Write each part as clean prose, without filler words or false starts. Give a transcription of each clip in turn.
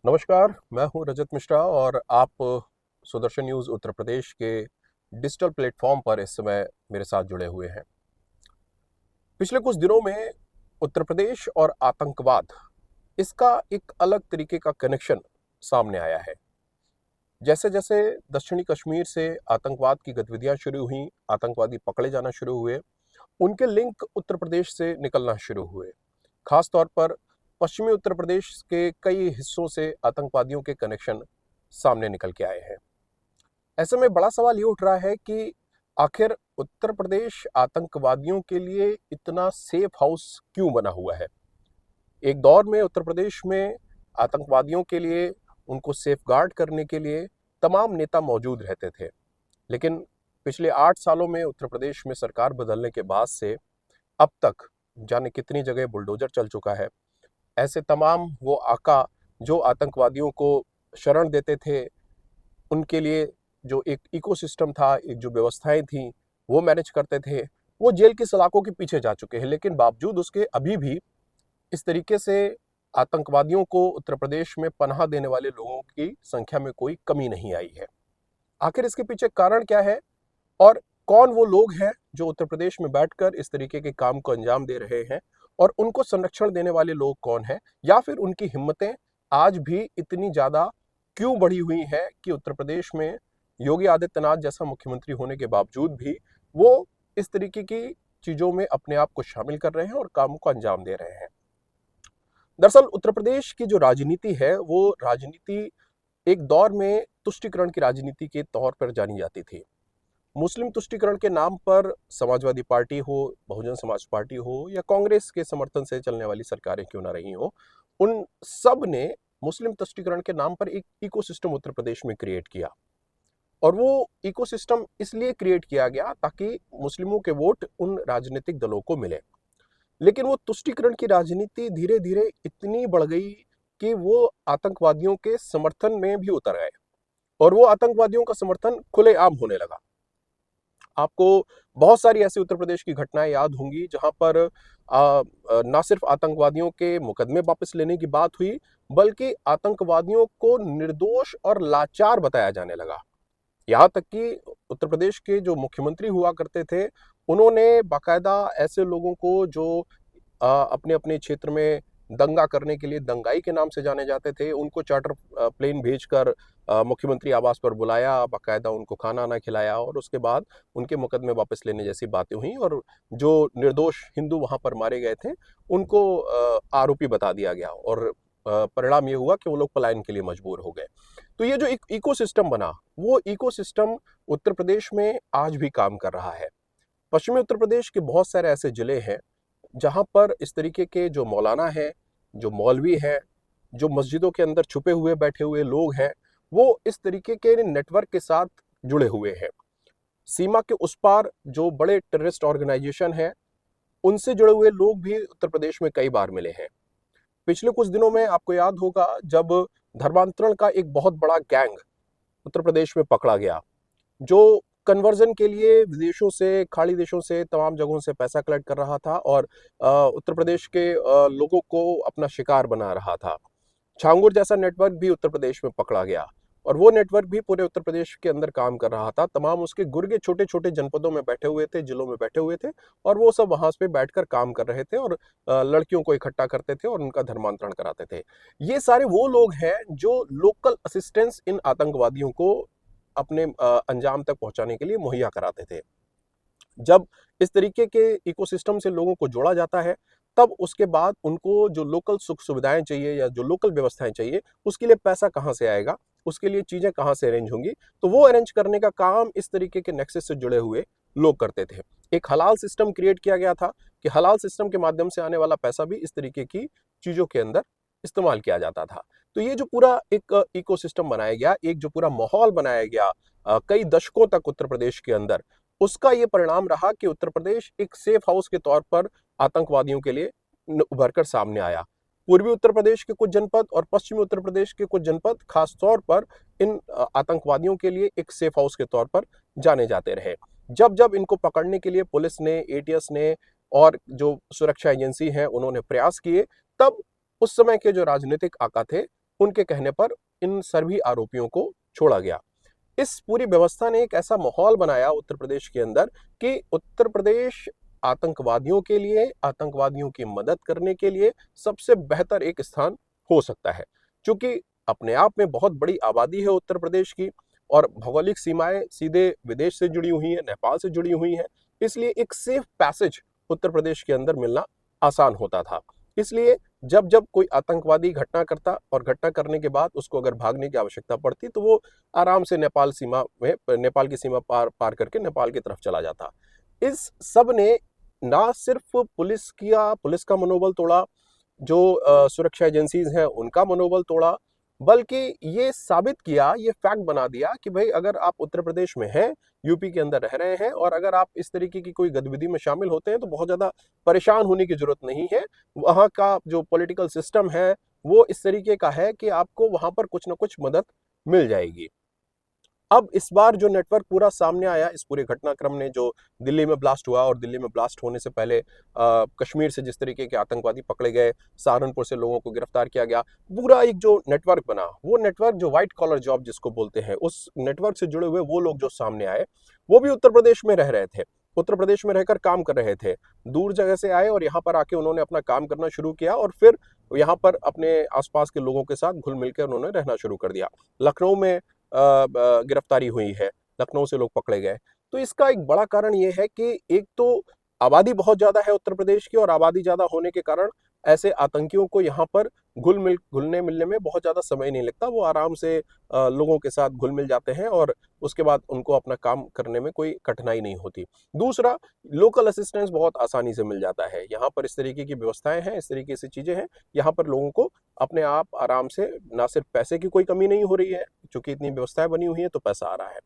नमस्कार, मैं हूं रजत मिश्रा और आप सुदर्शन न्यूज़ उत्तर प्रदेश के डिजिटल प्लेटफॉर्म पर इस समय मेरे साथ जुड़े हुए हैं। पिछले कुछ दिनों में उत्तर प्रदेश और आतंकवाद, इसका एक अलग तरीके का कनेक्शन सामने आया है। जैसे-जैसे दक्षिणी कश्मीर से आतंकवाद की गतिविधियां शुरू हुईं, आतंकवादी पकड़े जाना शुरू हुए, उनके लिंक उत्तर प्रदेश से निकलना शुरू हुए। खास तौर पर पश्चिमी उत्तर प्रदेश के कई हिस्सों से आतंकवादियों के कनेक्शन सामने निकल के आए हैं। ऐसे में बड़ा सवाल ये उठ रहा है कि आखिर उत्तर प्रदेश आतंकवादियों के लिए इतना सेफ हाउस क्यों बना हुआ है? एक दौर में उत्तर प्रदेश में आतंकवादियों के लिए, उनको सेफगार्ड करने के लिए तमाम नेता मौजूद रहते थे। लेकिन पिछले 8 सालों में उत्तर प्रदेश में सरकार बदलने के बाद से अब तक जाने कितनी जगह बुलडोजर चल चुका है। ऐसे तमाम वो आका जो आतंकवादियों को शरण देते थे, उनके लिए जो एक इकोसिस्टम था, एक जो व्यवस्थाएं थी, वो मैनेज करते थे, वो जेल की सलाखों के पीछे जा चुके हैं। लेकिन बावजूद उसके अभी भी इस तरीके से आतंकवादियों को उत्तर प्रदेश में पनाह देने वाले लोगों की संख्या में कोई कमी नहीं आई है। आखिर इसके पीछे कारण क्या है और कौन वो लोग हैं जो उत्तर प्रदेश में बैठकर इस तरीके के काम को अंजाम दे रहे हैं और उनको संरक्षण देने वाले लोग कौन हैं, या फिर उनकी हिम्मतें आज भी इतनी ज्यादा क्यों बढ़ी हुई हैं कि उत्तर प्रदेश में योगी आदित्यनाथ जैसा मुख्यमंत्री होने के बावजूद भी वो इस तरीके की चीजों में अपने आप को शामिल कर रहे हैं और काम को अंजाम दे रहे हैं। दरअसल उत्तर प्रदेश की जो राजनीति है, वो राजनीति एक दौर में तुष्टिकरण की राजनीति के तौर पर जानी जाती थी। मुस्लिम तुष्टिकरण के नाम पर समाजवादी पार्टी हो, बहुजन समाज पार्टी हो या कांग्रेस के समर्थन से चलने वाली सरकारें क्यों ना रही हो, उन सब ने मुस्लिम तुष्टिकरण के नाम पर एक इकोसिस्टम उत्तर प्रदेश में क्रिएट किया। और वो इकोसिस्टम इसलिए क्रिएट किया गया ताकि मुस्लिमों के वोट उन राजनीतिक दलों को मिले। लेकिन वो तुष्टिकरण की राजनीति धीरे धीरे इतनी बढ़ गई कि वो आतंकवादियों के समर्थन में भी उतर गए और वो आतंकवादियों का समर्थन खुलेआम होने लगा। आपको बहुत सारी ऐसी उत्तर प्रदेश की घटनाएं याद होंगी जहां पर ना सिर्फ आतंकवादियों के मुकदमे वापस लेने की बात हुई, बल्कि आतंकवादियों को निर्दोष और लाचार बताया जाने लगा। यहाँ तक कि उत्तर प्रदेश के जो मुख्यमंत्री हुआ करते थे, उन्होंने बाकायदा ऐसे लोगों को जो अपने अपने क्षेत्र में दंगा करने के लिए दंगाई के नाम से जाने जाते थे, उनको चार्टर प्लेन भेजकर मुख्यमंत्री आवास पर बुलाया, बाकायदा उनको खाना ना खिलाया और उसके बाद उनके मुकदमे वापस लेने जैसी बातें हुई और जो निर्दोष हिंदू वहां पर मारे गए थे, उनको आरोपी बता दिया गया और परिणाम ये हुआ कि वो लोग पलायन के लिए मजबूर हो गए। तो ये जो एक इकोसिस्टम बना, वो इकोसिस्टम उत्तर प्रदेश में आज भी काम कर रहा है। पश्चिमी उत्तर प्रदेश के बहुत सारे ऐसे जिले हैं जहां पर इस तरीके के जो मौलाना हैं, जो मौलवी हैं, जो मस्जिदों के अंदर छुपे हुए बैठे हुए लोग हैं, वो इस तरीके के नेटवर्क के साथ जुड़े हुए हैं। सीमा के उस पार जो बड़े टेररिस्ट ऑर्गेनाइजेशन हैं, उनसे जुड़े हुए लोग भी उत्तर प्रदेश में कई बार मिले हैं। पिछले कुछ दिनों में आपको याद होगा जब धर्मांतरण का एक बहुत बड़ा गैंग उत्तर प्रदेश में पकड़ा गया, जो कन्वर्जन के लिए विदेशों से, खाड़ी देशों से, तमाम जगहों से पैसा कलेक्ट कर रहा था और उत्तर प्रदेश के लोगों को अपना शिकार बना रहा था। छांगुर जैसा नेटवर्क भी उत्तर प्रदेश में पकड़ा गया और वो नेटवर्क भी पूरे उत्तर प्रदेश के अंदर काम कर रहा था। तमाम उसके गुर्गे छोटे-छोटे जनपदों में बैठे हुए थे, जिलों में बैठे हुए थे और वो सब वहां पे बैठकर काम कर रहे थे और लड़कियों को इकट्ठा करते थे और उनका धर्मांतरण कराते थे। ये सारे वो लोग हैं जो लोकल असिस्टेंस इन आतंकवादियों को अपने अंजाम तक पहुंचाने के लिए मुहैया कराते थे। जब इस तरीके के इकोसिस्टम से लोगों को जोड़ा जाता है, तब उसके बाद उनको जो लोकल सुख सुविधाएं चाहिए या जो लोकल व्यवस्थाएं चाहिए, उसके लिए पैसा कहाँ से आएगा, उसके लिए चीजें कहाँ से अरेंज होंगी, तो वो अरेंज करने का काम इस तरीके के नेक्सस से जुड़े हुए लोग करते थे। एक हलाल सिस्टम क्रिएट किया गया था कि हलाल सिस्टम के माध्यम से आने वाला पैसा भी इस तरीके की चीजों के अंदर इस्तेमाल किया जाता था। तो ये जो पूरा एक इकोसिस्टम बनाया गया, एक जो पूरा माहौल बनाया गया कई दशकों तक उत्तर प्रदेश के अंदर, उसका ये परिणाम रहा कि उत्तर प्रदेश एक सेफ हाउस के तौर पर आतंकवादियों के लिए उभर कर सामने आया। पूर्वी उत्तर प्रदेश के कुछ जनपद और पश्चिमी उत्तर प्रदेश के कुछ जनपद खास तौर पर इन आतंकवादियों के लिए एक सेफ हाउस के तौर पर जाने जाते रहे। जब जब इनको पकड़ने के लिए पुलिस ने, एटीएस ने और जो सुरक्षा एजेंसी हैं, उन्होंने प्रयास किए, तब उस समय के जो राजनीतिक आका थे, उनके कहने पर इन सभी आरोपियों को छोड़ा गया। इस पूरी व्यवस्था ने एक ऐसा माहौल बनाया उत्तर प्रदेश के अंदर कि उत्तर प्रदेश आतंकवादियों के लिए, आतंकवादियों की मदद करने के लिए सबसे बेहतर एक स्थान हो सकता है। क्योंकि अपने आप में बहुत बड़ी आबादी है उत्तर प्रदेश की और भौगोलिक सीमाएं सीधे विदेश से जुड़ी हुई हैं, नेपाल से जुड़ी हुई हैं। इसलिए एक सेफ पैसेज उत्तर प्रदेश के अंदर मिलना आसान होता था। इसलिए जब जब कोई आतंकवादी घटना करता और घटना करने के बाद उसको अगर भागने की आवश्यकता पड़ती तो वो आराम से नेपाल की सीमा पार पार करके नेपाल की तरफ चला जाता। इस सब ने ना सिर्फ पुलिस का मनोबल तोड़ा, जो सुरक्षा एजेंसीज हैं उनका मनोबल तोड़ा, बल्कि ये साबित किया, ये फैक्ट बना दिया कि भाई अगर आप उत्तर प्रदेश में हैं, यूपी के अंदर रह रहे हैं और अगर आप इस तरीके की कोई गतिविधि में शामिल होते हैं तो बहुत ज्यादा परेशान होने की जरूरत नहीं है। वहां का जो पॉलिटिकल सिस्टम है वो इस तरीके का है कि आपको वहां पर कुछ ना कुछ मदद मिल जाएगी। अब इस बार जो नेटवर्क पूरा सामने आया इस पूरे घटनाक्रम ने, जो दिल्ली में ब्लास्ट हुआ और दिल्ली में ब्लास्ट होने से पहले कश्मीर से जिस तरीके के आतंकवादी पकड़े गए, सहारनपुर से लोगों को गिरफ्तार किया गया, पूरा एक जो नेटवर्क बना, वो नेटवर्क जो व्हाइट कॉलर जॉब जिसको बोलते हैं, उस नेटवर्क से जुड़े हुए वो लोग जो सामने आए वो भी उत्तर प्रदेश में रह रहे थे, उत्तर प्रदेश में रहकर काम कर रहे थे, दूर जगह से आए और यहाँ पर आके उन्होंने अपना काम करना शुरू किया और फिर यहाँ पर अपने आसपास के लोगों के साथ घुल मिलकर उन्होंने रहना शुरू कर दिया। लखनऊ में गिरफ्तारी हुई है, लखनऊ से लोग पकड़े गए। तो इसका एक बड़ा कारण ये है कि एक तो आबादी बहुत ज्यादा है उत्तर प्रदेश की और आबादी ज्यादा होने के कारण ऐसे आतंकियों को यहाँ पर घुलने मिलने में बहुत ज्यादा समय नहीं लगता। वो आराम से लोगों के साथ घुल मिल जाते हैं और उसके बाद उनको अपना काम करने में कोई कठिनाई नहीं होती। दूसरा, लोकल असिस्टेंस बहुत आसानी से मिल जाता है। यहाँ पर इस तरीके की व्यवस्थाएं हैं, इस तरीके से चीजें हैं, यहाँ पर लोगों को अपने आप आराम से, ना सिर्फ पैसे की कोई कमी नहीं हो रही है, क्योंकि इतनी व्यवस्थाएं बनी हुई है तो पैसा आ रहा है।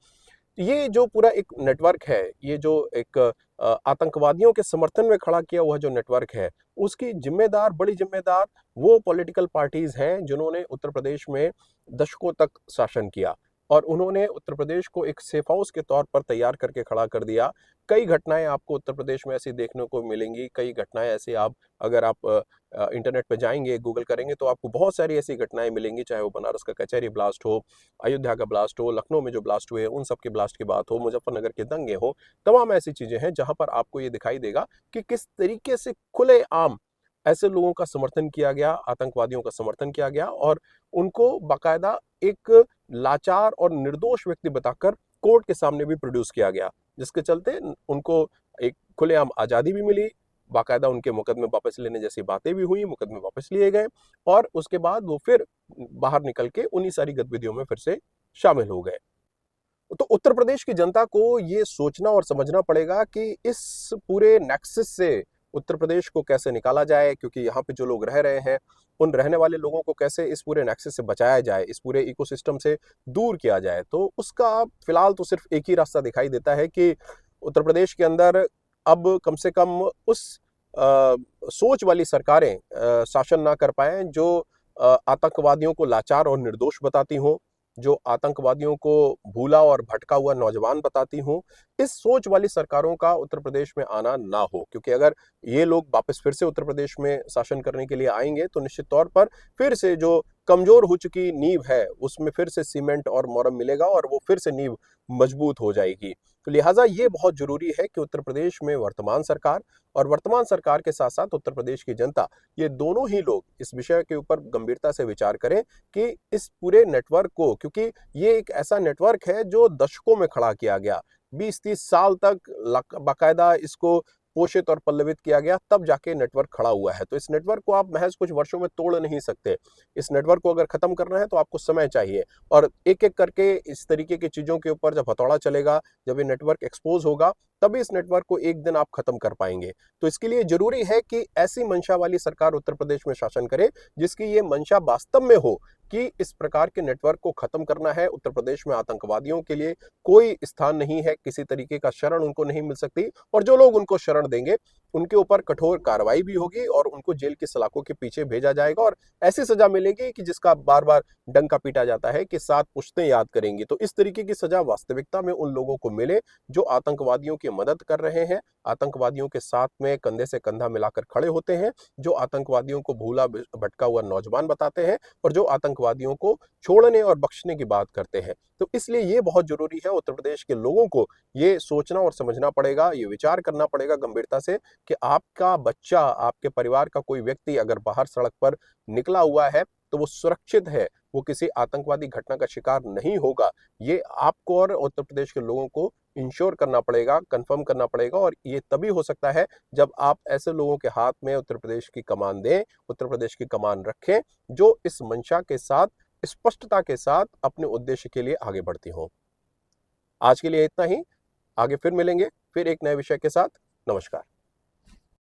ये जो पूरा एक नेटवर्क है, ये जो एक आतंकवादियों के समर्थन में खड़ा किया हुआ जो नेटवर्क है, उसकी बड़ी जिम्मेदार वो पॉलिटिकल पार्टीज हैं जिन्होंने उत्तर प्रदेश में दशकों तक शासन किया और उन्होंने उत्तर प्रदेश को एक सेफ हाउस के तौर पर तैयार करके खड़ा कर दिया। कई घटनाएं आपको उत्तर प्रदेश में ऐसी देखने को मिलेंगी, कई घटनाएं ऐसी अगर आप इंटरनेट पे जाएंगे, गूगल करेंगे तो आपको बहुत सारी ऐसी घटनाएं मिलेंगी, चाहे वो बनारस का कचहरी ब्लास्ट हो, अयोध्या का ब्लास्ट हो, लखनऊ में जो ब्लास्ट हुए उन सब के ब्लास्ट की बात हो, मुजफ्फरनगर के दंगे हो, तमाम ऐसी चीजें हैं जहां पर आपको ये दिखाई देगा कि किस तरीके से खुलेआम ऐसे लोगों का समर्थन किया गया, आतंकवादियों का समर्थन किया गया और उनको बाकायदा एक लाचार और निर्दोष व्यक्ति बताकर कोर्ट के सामने भी प्रोड्यूस किया गया, जिसके चलते उनको एक खुलेआम आजादी भी मिली, बाकायदा उनके मुकदमे वापस लेने जैसी बातें भी हुई, मुकदमे वापस लिए गए और उसके बाद वो फिर बाहर निकल के उन्हीं सारी गतिविधियों में फिर से शामिल हो गए। तो उत्तर प्रदेश की जनता को ये सोचना और समझना पड़ेगा कि इस पूरे नेक्सस से उत्तर प्रदेश को कैसे निकाला जाए, क्योंकि यहाँ पे जो लोग रह रहे हैं उन रहने वाले लोगों को कैसे इस पूरे नेक्सस से बचाया जाए, इस पूरे इकोसिस्टम से दूर किया जाए। तो उसका फिलहाल तो सिर्फ एक ही रास्ता दिखाई देता है कि उत्तर प्रदेश के अंदर अब कम से कम उस सोच वाली सरकारें शासन ना कर पाए जो आतंकवादियों को लाचार और निर्दोष बताती हों, जो आतंकवादियों को भूला और भटका हुआ नौजवान बताती हूं। इस सोच वाली सरकारों का उत्तर प्रदेश में आना ना हो, क्योंकि अगर ये लोग वापस फिर से उत्तर प्रदेश में शासन करने के लिए आएंगे तो निश्चित तौर पर फिर से जो कमजोर हो चुकी नींव है उसमें फिर से सीमेंट और मोरम मिलेगा और वो फिर से नींव मजबूत हो जाएगी। तो लिहाजा ये बहुत जरूरी है कि उत्तर प्रदेश में वर्तमान सरकार के साथ साथ उत्तर प्रदेश की जनता, ये दोनों ही लोग इस विषय के ऊपर गंभीरता से विचार करें कि इस पूरे नेटवर्क को, क्योंकि ये एक ऐसा नेटवर्क है जो दशकों में खड़ा किया गया, 20-30 साल तक बाकायदा इसको पोषित और पल्लवित किया गया, तब जाके नेटवर्क खड़ा हुआ है। तो इस नेटवर्क को आप महज कुछ वर्षों में तोड़ नहीं सकते। इस नेटवर्क को अगर खत्म करना है तो आपको समय चाहिए और एक एक करके इस तरीके की चीजों के ऊपर जब हथौड़ा चलेगा, जब ये नेटवर्क एक्सपोज होगा, तभी इस नेटवर्क को एक दिन आप खत्म कर पाएंगे। तो इसके लिए जरूरी है कि ऐसी मंशा वाली सरकार उत्तर प्रदेश में शासन करे जिसकी ये मंशा वास्तव में हो कि इस प्रकार के नेटवर्क को खत्म करना है। उत्तर प्रदेश में आतंकवादियों के लिए कोई स्थान नहीं है, किसी तरीके का शरण उनको नहीं मिल सकती और जो लोग उनको शरण देंगे उनके ऊपर कठोर कार्रवाई भी होगी और उनको जेल की सलाखों के पीछे भेजा जाएगा और ऐसी सजा मिलेगी कि जिसका बार-बार डंका पीटा जाता है कि 7 पुश्तें याद करेंगी। तो इस तरीके की सजा वास्तविकता में उन लोगों को मिले जो आतंकवादियों की मदद कर रहे हैं, आतंकवादियों के साथ में कंधे से कंधा मिलाकर खड़े होते हैं, जो आतंकवादियों को भूला भटका हुआ नौजवान बताते हैं और जो आतंकवादियों को छोड़ने और बख्शने की बात करते हैं। तो इसलिए ये बहुत ज़रूरी है, उत्तर प्रदेश के लोगों को ये सोचना और समझना पड़ेगा, ये विचार करना पड़ेगा गंभीरता से कि आपका बच्चा, आपके परिवार का कोई व्यक्ति अगर बाहर सड़क पर निकला हुआ है, तो वो सुरक्षित है, वो किसी आतंकवादी घटना का शिकार नहीं होगा। ये आपको और उत्तर प्रदेश के लोगों को इंश्योर करना पड़ेगा, कन्फर्म करना पड़ेगा और ये तभी हो सकता है जब आप ऐसे लोगों के हाथ में उत्तर प्रदेश की कमान दें, उत्तर प्रदेश की कमान रखें, जो इस मंशा के साथ, स्पष्टता के साथ अपने उद्देश्य के लिए आगे बढ़ती हों। आज के लिए इतना ही, आगे फिर मिलेंगे, फिर एक नए विषय के साथ। नमस्कार।